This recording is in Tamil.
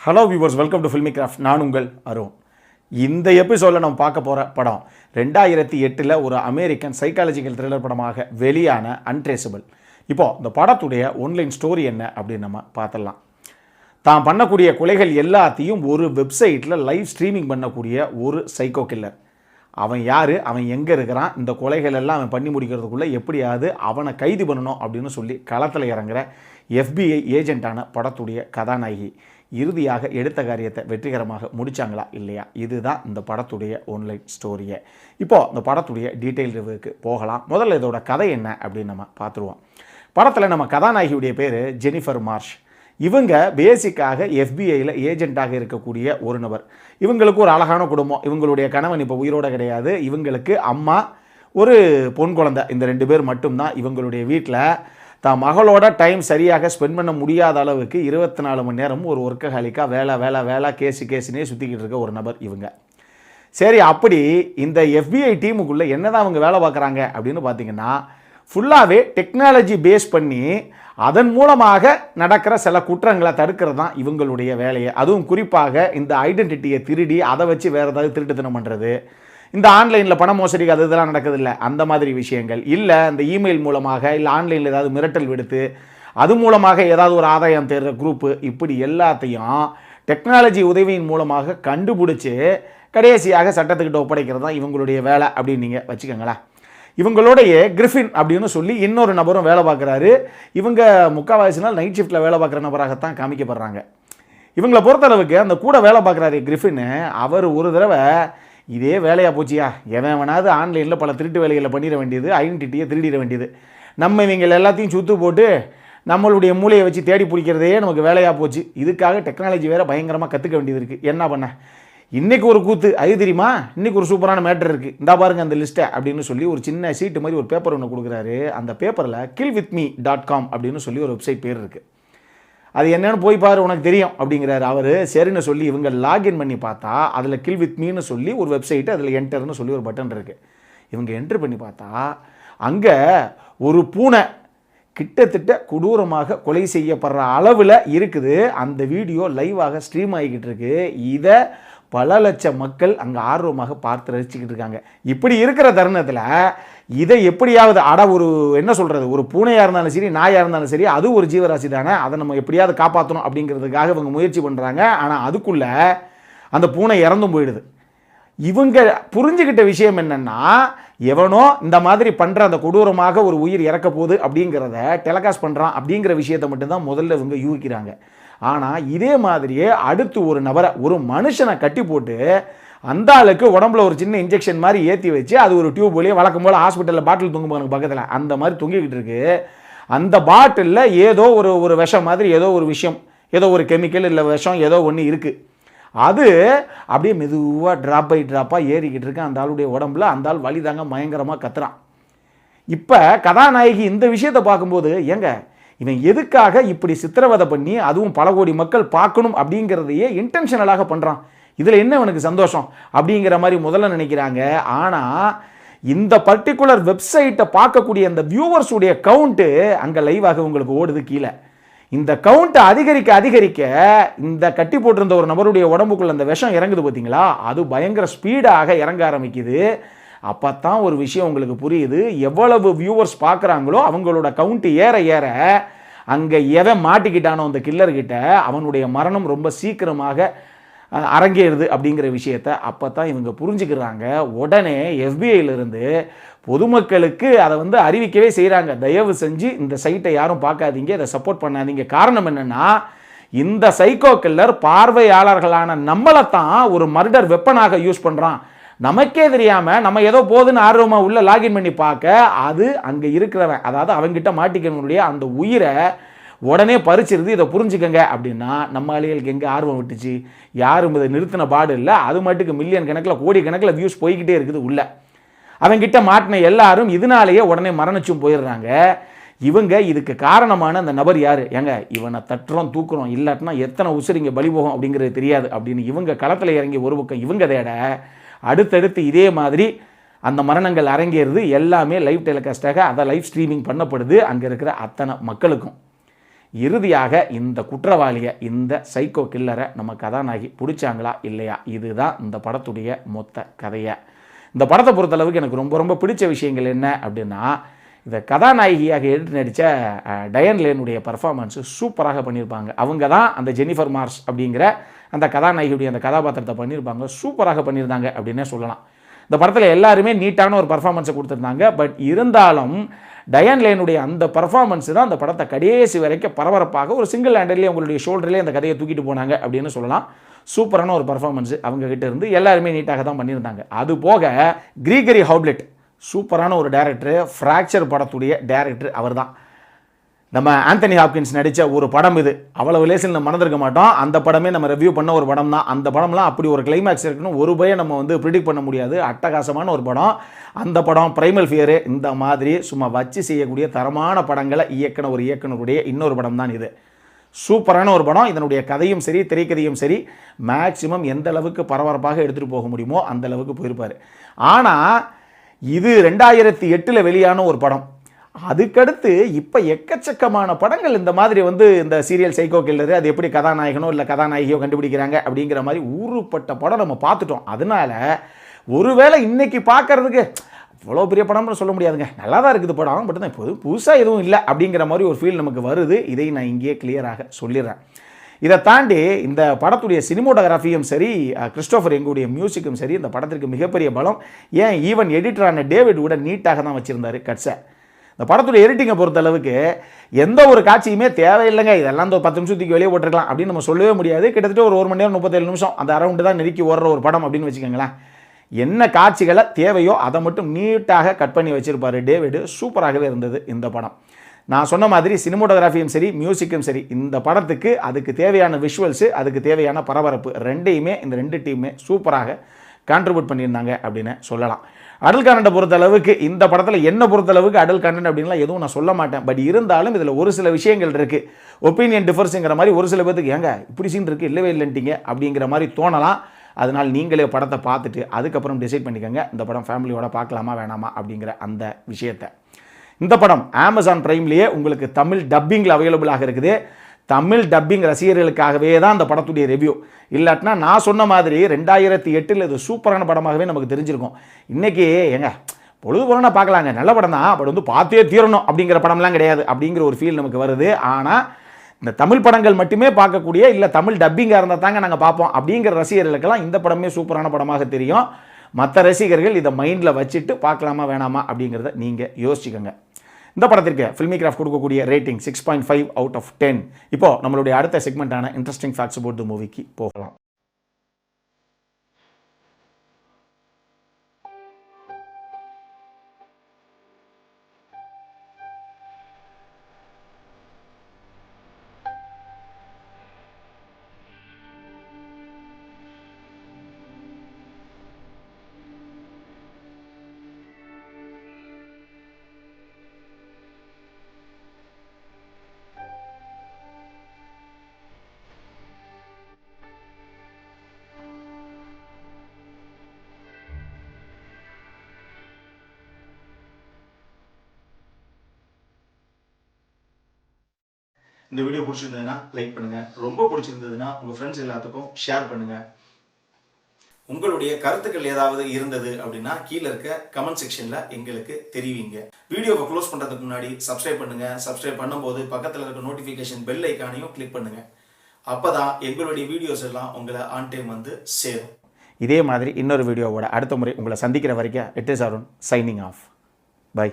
Hello viewers, welcome to Filmicraft. நான் உங்கள் அருண். இந்த எபிசோடில் நம்ம பார்க்க போகிற படம் 2008 ஒரு அமெரிக்கன் சைக்காலஜிக்கல் த்ரில்லர் படமாக வெளியான அன்ட்ரேசபிள். இப்போது இந்த படத்துடைய ஒன்லைன் ஸ்டோரி என்ன அப்படின்னு நம்ம பார்த்துடலாம். தான் பண்ணக்கூடிய கொலைகள் எல்லாத்தையும் ஒரு வெப்சைட்டில் லைவ் ஸ்ட்ரீமிங் பண்ணக்கூடிய ஒரு சைக்கோ கில்லர். அவன் யார், அவன் எங்கே இருக்கிறான், இந்த கொலைகள் எல்லாம் அவன் பண்ணி முடிக்கிறதுக்குள்ளே எப்படியாவது அவனை கைது பண்ணணும் அப்படின்னு சொல்லி களத்தில் இறங்குற FBI ஏஜென்ட்டான படத்துடைய கதாநாயகி இறுதியாக எடுத்த காரியத்தை வெற்றிகரமாக முடித்தாங்களா இல்லையா, இதுதான் இந்த படத்துடைய ஒன்லைன் ஸ்டோரியை. இப்போது இந்த படத்துடைய டீட்டெயில் ரிவ்யூக்கு போகலாம். முதல்ல இதோட கதை என்ன அப்படின்னு நம்ம பார்த்துருவோம். படத்தில் நம்ம கதாநாயகியுடைய பேர் ஜெனிஃபர் மார்ஷ். இவங்க பேசிக்காக FBIயில் ஏஜென்ட்டாக இருக்கக்கூடிய ஒரு நபர். இவங்களுக்கு ஒரு அழகான குடும்பம். இவங்களுடைய கணவன் இப்போ உயிரோடு கிடையாது. இவங்களுக்கு அம்மா, ஒரு பொன் குழந்தை, இந்த 2 பேர் மட்டும்தான் இவங்களுடைய வீட்டில். தான் மகளோட டைம் சரியாக ஸ்பெண்ட் பண்ண முடியாத அளவுக்கு 24 மணி நேரமும் ஒரு ஒர்க்கஹாலிக்காக வேலை வேலை வேலை கேஸுனே சுற்றிக்கிட்டு இருக்க ஒரு நபர் இவங்க. சரி, அப்படி இந்த FBI டீமுக்குள்ளே என்ன தான் அவங்க வேலை பார்க்குறாங்க அப்படின்னு பார்த்தீங்கன்னா, ஃபுல்லாகவே டெக்னாலஜி பேஸ் பண்ணி அதன் மூலமாக நடக்கிற சில குற்றங்களை தடுக்கிறது தான் இவங்களுடைய வேலையை. அதுவும் குறிப்பாக இந்த ஐடென்டிட்டியை திருடி அதை வச்சு வேறு ஏதாவது திருட்டுத்தனம் பண்ணுறது, இந்த ஆன்லைனில் பண மோசடிக்கு அது இதெல்லாம் நடக்குதில்லை, அந்த மாதிரி விஷயங்கள் இல்லை. இந்த இமெயில் மூலமாக இல்லை ஆன்லைனில் ஏதாவது மிரட்டல் விடுத்து அது மூலமாக ஏதாவது ஒரு ஆதாயம் தேடுற குரூப்பு, இப்படி எல்லாத்தையும் டெக்னாலஜி உதவியின் மூலமாக கண்டுபிடிச்சி கடைசியாக சட்டத்துக்கிட்ட ஒப்படைக்கிறது தான் இவங்களுடைய வேலை அப்படின்னு நீங்கள் வச்சுக்கோங்களேன். இவங்களுடைய கிரிஃபின் அப்படின்னு சொல்லி இன்னொரு நபரும் வேலை பார்க்குறாரு. இவங்க முக்கால்வாசி நாள் நைட் ஷிஃப்ட்டில் வேலை பார்க்குற நபராகத்தான் காமிக்கப்படுறாங்க. இவங்களை பொறுத்தளவுக்கு அந்த கூட வேலை பார்க்குறாரு கிரிஃபின், அவர் ஒரு தடவை இதே வேலையாக போச்சியா, எவன் வேணாவது ஆன்லைனில் பல திருட்டு வேலைகளை பண்ணிட வேண்டியது, ஐடென்டிட்டியை திருடிட வேண்டியது, நம்ம இவங்க எல்லாத்தையும் சுற்று போட்டு நம்மளுடைய மூளையை வச்சு தேடி பிடிக்கிறதே நமக்கு வேலையாக போச்சு. இதுக்காக டெக்னாலஜி வேறு பயங்கரமாக கற்றுக்க வேண்டியது இருக்குது. என்ன பண்ண, இன்றைக்கி ஒரு கூத்து, அது தெரியுமா, இன்றைக்கி ஒரு சூப்பரான மேட்டர் இருக்குது, இந்த பாருங்க அந்த லிஸ்ட்டை அப்படின்னு சொல்லி ஒரு சின்ன சீட்டு மாதிரி ஒரு பேப்பர் ஒன்று கொடுக்குறாரு. அந்த பேப்பரில் killwithme.com அப்படின்னு சொல்லி ஒரு வெப்சைட் பேர் இருக்குது. அது என்னென்னு போய் பாரு, உனக்கு தெரியும் அப்படிங்கிறாரு அவர். சரின்னு சொல்லி இவங்க லாகின் பண்ணி பார்த்தா அதில் killwithme சொல்லி ஒரு வெப்சைட்டு, அதில் என்டர்னு சொல்லி ஒரு பட்டன் இருக்குது. இவங்க என்ட்ரு பண்ணி பார்த்தா அங்கே ஒரு பூனை கிட்டத்தட்ட கொடூரமாக கொலை செய்யப்படுற அளவில் இருக்குது. அந்த வீடியோ லைவாக ஸ்ட்ரீம் ஆகிக்கிட்டு இருக்கு. இதை பல லட்சம் மக்கள் அங்கே ஆர்வமாக பார்த்து ரசிச்சுக்கிட்டு இருக்காங்க. இப்படி இருக்கிற தருணத்தில் இதை எப்படியாவது ஒரு என்ன சொல்கிறது, ஒரு பூனையாக இருந்தாலும் சரி, நாயாக இருந்தாலும் சரி, அது ஒரு ஜீவராசி தானே, அதை நம்ம எப்படியாவது காப்பாற்றணும் அப்படிங்கிறதுக்காக இவங்க முயற்சி பண்ணுறாங்க. ஆனால் அதுக்குள்ளே அந்த பூனை இறந்தும் போயிடுது. இவங்க புரிஞ்சுக்கிட்ட விஷயம் என்னென்னா, எவனோ இந்த மாதிரி பண்ணுற அந்த கொடூரமாக ஒரு உயிர் இறக்க போகுது அப்படிங்கிறத டெலகாஸ்ட் பண்ணுறான் அப்படிங்கிற விஷயத்தை மட்டும்தான் முதல்ல இவங்க யூகிக்கிறாங்க. ஆனால் இதே மாதிரியே அடுத்து ஒரு நபரை, ஒரு மனுஷனை கட்டி போட்டு அந்த ஆளுக்கு உடம்புல ஒரு சின்ன இன்ஜெக்ஷன் மாதிரி ஏற்றி வச்சு அது ஒரு டியூப் வழியே வழக்கம் போல் ஹாஸ்பிட்டலில் பாட்டில் தூங்குவாங்க பக்கத்தில், அந்த மாதிரி தொங்கிக்கிட்டு இருக்கு. அந்த பாட்டிலில் ஏதோ ஒரு விஷம் மாதிரி ஏதோ ஒரு விஷயம், ஏதோ ஒரு கெமிக்கல் இல்லை விஷம் ஏதோ ஒன்று இருக்குது. அது அப்படியே மெதுவாக ட்ராப் பை ட்ராப்பாக ஏறிக்கிட்டு இருக்கு அந்த ஆளுடைய உடம்புல. அந்த ஆள் வலி தாங்க பயங்கரமாக கத்துறான். இப்போ கதாநாயகி இந்த விஷயத்தை பார்க்கும்போது, ஏங்க இவன் எதுக்காக இப்படி சித்திரவதை பண்ணி அதுவும் பல கோடி மக்கள் பார்க்கணும் அப்படிங்கிறதையே இன்டென்ஷனலாக பண்ணுறான், இதில் என்ன எனக்கு சந்தோஷம் அப்படிங்கிற மாதிரி முதல்ல நினைக்கிறாங்க. ஆனால் இந்த பர்டிகுலர் வெப்சைட்டை பார்க்கக்கூடிய அந்த வியூவர்ஸுடைய கவுண்ட்டு அங்கே லைவாக உங்களுக்கு ஓடுது கீழே. இந்த கவுண்ட்டை அதிகரிக்க இந்த கட்டி போட்டிருந்த ஒரு நபருடைய உடம்புக்குள்ள அந்த விஷம் இறங்குது பார்த்தீங்களா, அது பயங்கர ஸ்பீடாக இறங்க ஆரம்பிக்குது. அப்போ தான் ஒரு விஷயம் உங்களுக்கு புரியுது, எவ்வளவு வியூவர்ஸ் பார்க்குறாங்களோ அவங்களோட கவுண்ட்டு ஏற அங்கே எவன் மாட்டிக்கிட்டானோ அந்த கில்லர்கிட்ட அவனுடைய மரணம் ரொம்ப சீக்கிரமாக அரங்கேறுது அப்படிங்கிற விஷயத்த அப்போ தான் இவங்க புரிஞ்சுக்கிறாங்க. உடனே FBIயிலிருந்து பொதுமக்களுக்கு அதை அறிவிக்கவே செய்கிறாங்க, தயவு செஞ்சு இந்த சைட்டை யாரும் பார்க்காதீங்க, இதை சப்போர்ட் பண்ணாதீங்க. காரணம் என்னென்னா, இந்த சைக்கோ கில்லர் பார்வையாளர்களான நம்மளை தான் ஒரு மர்டர் வெப்பனாக யூஸ் பண்ணுறான். நமக்கே தெரியாமல் நம்ம ஏதோ போதுன்னு ஆர்வமாக உள்ள லாகின் பண்ணி பார்க்க அது அங்கே இருக்கிறவன், அதாவது அவங்ககிட்ட மாட்டிக்கணுடைய அந்த உயிரை உடனே பறிச்சிருது. இதை புரிஞ்சுக்கங்க அப்படின்னா நம்ம ஆளுகளுக்கு எங்கே ஆர்வம் விட்டுச்சு, யாரும் இதை நிறுத்தின பாடு இல்லை. அது மட்டுக்கு மில்லியன் கணக்கில் கோடி கணக்கில் வியூஸ் போய்கிட்டே இருக்குது உள்ள. அவங்கிட்ட மாட்டின எல்லாரும் இதனாலேயே உடனே மரணிச்சும் போயிடுறாங்க. இவங்க இதுக்கு காரணமான அந்த நபர் யார், ஏங்க இவனை தட்டுறோம் தூக்குறோம், இல்லாட்டினா எத்தனை உசுரிங்க பலி போகும் அப்படிங்கிறது தெரியாது அப்படின்னு இவங்க களத்தில் இறங்கி ஒரு பக்கம் இவங்க தேட, அடுத்தடுத்து இதே மாதிரி அந்த மரணங்கள் அரங்கேறுது. எல்லாமே லைவ் டெலிகாஸ்டாக அதை லைவ் ஸ்ட்ரீமிங் பண்ணப்படுது அங்கே இருக்கிற அத்தனை மக்களுக்கும். இறுதியாக இந்த குற்றவாளியை, இந்த சைக்கோ கில்லரை நம்ம கதாநாயகி பிடிச்சாங்களா இல்லையா, இதுதான் இந்த படத்துடைய மொத்த கதையை. இந்த படத்தை பொறுத்தளவுக்கு எனக்கு ரொம்ப ரொம்ப பிடிச்ச விஷயங்கள் என்ன அப்படின்னா, இந்த கதாநாயகியாக எடுத்து நடித்த டயன் லேனுடைய பர்ஃபார்மன்ஸு சூப்பராக பண்ணியிருப்பாங்க. அவங்க தான் அந்த ஜெனிஃபர் மார்ஸ் அப்படிங்கிற அந்த கதாநாயகியுடைய அந்த கதாபாத்திரத்தை பண்ணியிருப்பாங்க, சூப்பராக பண்ணியிருந்தாங்க அப்படின்னே சொல்லலாம். இந்த படத்தில் எல்லாருமே நீட்டான ஒரு பர்ஃபார்மன்ஸை கொடுத்துருந்தாங்க. பட் இருந்தாலும் டயன் லேனுடைய அந்த பர்ஃபார்மன்ஸ் தான் அந்த படத்தை கடைசி வரைக்கும் பரபரப்பாக ஒரு சிங்கிள் ஹேண்டர்லேயே அவங்களுடைய ஷோல்டர்லேயே அந்த கதையை தூக்கிட்டு போனாங்க அப்படின்னு சொல்லலாம். சூப்பரான ஒரு பர்ஃபார்மன்ஸ் அவங்ககிட்ட இருந்து எல்லாருமே நீட்டாக தான் பண்ணியிருந்தாங்க. அது போக கிரீகரி ஹாப்லிட் சூப்பரான ஒரு டேரக்டர், ஃப்ராக்சர் படத்துடைய டேரக்டர் அவர் தான். நம்ம ஆந்தனி ஹாப்கின்ஸ் நடித்த ஒரு படம் இது, அவ்வளவு லேசில் நம்ம மறந்துருக்க மாட்டோம். அந்த படமே நம்ம ரிவ்யூ பண்ண ஒரு படம் தான். அந்த படம்லாம் அப்படி ஒரு கிளைமேக்ஸ் இருக்குன்னு ஒரு பயம் நம்ம வந்து ப்ரிடிக்ட் பண்ண முடியாது. அட்டகாசமான ஒரு படம் அந்த படம். பிரைமல் ஃபியரு, இந்த மாதிரி சும்மா வச்சு செய்யக்கூடிய தரமான படங்களை இயக்குன ஒரு இயக்குனருடைய இன்னொரு படம் தான் இது. சூப்பரான ஒரு படம். இதனுடைய கதையும் சரி, திரைக்கதையும் சரி, மேக்சிமம் எந்த அளவுக்கு பரபரப்பாக எடுத்துகிட்டு போக முடியுமோ அந்த அளவுக்கு போயிருப்பார். ஆனால் இது 2008 வெளியான ஒரு படம். அதுக்கடுத்து இப்போ எக்கச்சக்கமான படங்கள் இந்த மாதிரி வந்து இந்த சீரியல் சைக்கோ கில்லரு, அது எப்படி கதாநாயகனோ இல்லை கதாநாயகியோ கண்டுபிடிக்கிறாங்க அப்படிங்கிற மாதிரி ஊருப்பட்ட படம் நம்ம பார்த்துட்டோம். அதனால ஒருவேளை இன்னைக்கு பார்க்கறதுக்கு அவ்வளோ பெரிய படம்னு சொல்ல முடியாதுங்க, நல்லா தான் இருக்குது படம், பட் தான் இப்போது புதுசாக எதுவும் இல்லை அப்படிங்கிற மாதிரி ஒரு ஃபீல் நமக்கு வருது. இதை நான் இங்கேயே கிளியராக சொல்லிடுறேன். இதை தாண்டி இந்த படத்துடைய சினிமோட்டோகிராஃபியும் சரி, கிறிஸ்டோஃபர் எங்களுடைய மியூசிக்கும் சரி இந்த படத்திற்கு மிகப்பெரிய பலம். ஏன் ஈவன் எடிட்டரான டேவிட் கூட நீட்டாக தான் வச்சுருந்தார் கட்ஸை. இந்த படத்துடைய எடிட்டிங்கை பொறுத்தளவுக்கு எந்த ஒரு காட்சியுமே தேவையில்லைங்க, இதெல்லாம் இந்த 10 நிமிஷத்துக்கு வெளியே போட்டுருக்கலாம் அப்படின்னு நம்ம சொல்லவே முடியாது. கிட்டத்தட்ட ஒரு 1 மணி நேரம் 37 நிமிஷம் அந்த அரவுண்டு தான் நெருக்கி ஓடுற ஒரு படம் அப்படின்னு வச்சுக்கோங்களேன். என்ன காட்சிகளை தேவையோ அதை மட்டும் நீட்டாக கட் பண்ணி வச்சுருப்பார் டேவிடு. சூப்பராகவே இருந்தது இந்த படம். நான் சொன்ன மாதிரி சினிமோட்டோகிராஃபியும் சரி, மியூசிக்கும் சரி, இந்த படத்துக்கு அதுக்கு தேவையான விஷுவல்ஸு, அதுக்கு தேவையான பரபரப்பு ரெண்டையுமே இந்த 2 டீமுமே சூப்பராக கான்ட்ரிபியூட் பண்ணியிருந்தாங்க அப்படின்னு சொல்லலாம். அடல் கண்டென்ட்டை பொறுத்தளவுக்கு இந்த படத்தில் என்ன பொறுத்தளவுக்கு அடல் கண்டென்ட் அப்படின்லாம் எதுவும் நான் சொல்ல மாட்டேன். பட் இருந்தாலும் இதில் ஒரு சில விஷயங்கள் இருக்குது, ஒப்பீனியன் டிஃபர்ஸுங்கிற மாதிரி ஒரு சில பேருக்கு ஏங்க இப்படி சீன் இருக்குது இல்லவே இல்லைன்ட்டிங்க அப்படிங்கிற மாதிரி தோணலாம். அதனால் நீங்களே படத்தை பார்த்துட்டு அதுக்கப்புறம் டிசைட் பண்ணிக்கோங்க இந்த படம் ஃபேமிலியோட பார்க்கலாமா வேணாமா அப்படிங்கிற அந்த விஷயத்தை. இந்த படம் அமேசான் பிரைம்லேயே உங்களுக்கு தமிழ் டப்பிங்கில் அவைலபிளாக இருக்குது. தமிழ் டப்பிங் ரசிகர்களுக்காகவே தான் அந்த படத்துடைய ரிவ்யூ. இல்லாட்டினா நான் சொன்ன மாதிரி 2008 இது சூப்பரான படமாகவே நமக்கு தெரிஞ்சிருக்கும். இன்றைக்கி ஏங்க பொழுது போலனா பார்க்கலாங்க, நல்ல படம் தான், பட் வந்து பார்த்தே தீரணும் அப்படிங்கிற படம்லாம் கிடையாது அப்படிங்கிற ஒரு ஃபீல் நமக்கு வருது. ஆனால் இந்த தமிழ் படங்கள் மட்டுமே பார்க்கக்கூடிய, இல்லை தமிழ் டப்பிங்காக இருந்தால் தாங்க நாங்கள் பார்ப்போம் அப்படிங்கிற ரசிகர்களுக்கெல்லாம் இந்த படமே சூப்பரான படமாக தெரியும். மற்ற ரசிகர்கள் இதை மைண்டில் வச்சுட்டு பார்க்கலாமா வேணாமா அப்படிங்கிறத நீங்கள் யோசிச்சுக்கோங்க. இந்த படத்திற்கு ஃபில்மிகிராஃப்ட் கொடுக்கக்கூடிய ரேட்டிங் 6.5 out of 10. இப்போ நம்மளுடைய அடுத்த செக்மெண்ட்டான இன்ட்ரெஸ்டிங் ஃபேக்ட்ஸ் அபவுட் தி மூவிக்கு போகலாம். இந்த வீடியோ பிடிச்சிருந்ததுன்னா லைக் பண்ணுங்கள், ரொம்ப பிடிச்சிருந்ததுன்னா உங்கள் ஃப்ரெண்ட்ஸ் எல்லாத்துக்கும் ஷேர் பண்ணுங்கள். உங்களுடைய கருத்துக்கள் ஏதாவது இருந்தது அப்படின்னா கீழே இருக்க கமெண்ட் செக்ஷனில் எங்களுக்கு தெரிவிங்க. வீடியோவை க்ளோஸ் பண்ணுறதுக்கு முன்னாடி சப்ஸ்கிரைப் பண்ணுங்கள். சப்ஸ்கிரைப் பண்ணும்போது பக்கத்தில் இருக்க நோட்டிஃபிகேஷன் பெல் ஐக்கானையும் கிளிக் பண்ணுங்கள். அப்போ தான் எங்களுடைய வீடியோஸ் எல்லாம் உங்களை ஆன் டைம் வந்து சேரும். இதே மாதிரி இன்னொரு வீடியோவோட அடுத்த முறை உங்களை சந்திக்கிற வரைக்கும் it is Arun signing off. By.